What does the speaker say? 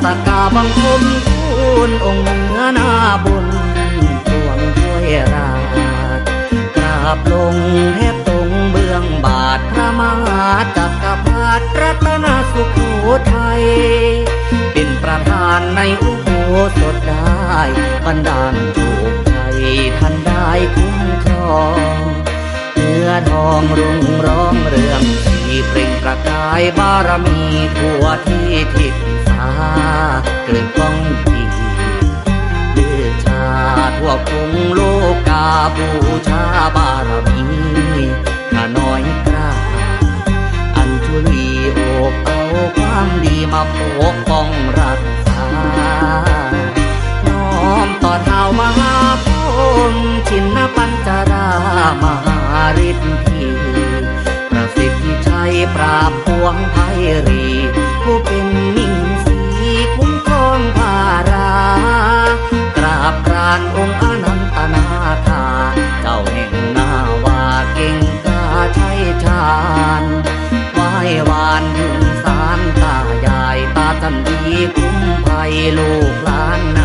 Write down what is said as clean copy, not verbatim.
สักการบังคมทูลองค์เหนือหน้าบุญทวงถ้วยราชกราบลงแทบตรงเบื้องบาทพระมหาจักรพรรดิรัตนสุโขทัยเป็นประธานในอุโบสถได้บันดาลโชคชัยท่านได้คุ้มครองเนื้อทองรุ่งร้องเรืองที่เปล่งประกายบารมีทั่วที่ทิศสาเกิดก้องจีเลือชาทั่วกรุงโลกาบูชาบารมีข้าน้อยกล้าอัญชุลีโอบเอาความดีมาปกป้องรักษาน้อมต่อเท้ามหาพรหมชินปัญจรามหาฤทธีประสิทธิชัยปราบปวงไพรีผู้เป็นมิ่งสีคุ้มครองภารากราบกรานองค์อนันตนาถาเจ้าแห่งนาวาเก่งกล้าใช้ชาญไหว้วานถึงสารตายายตาจันดีคุ้มภัยลูกหลานนา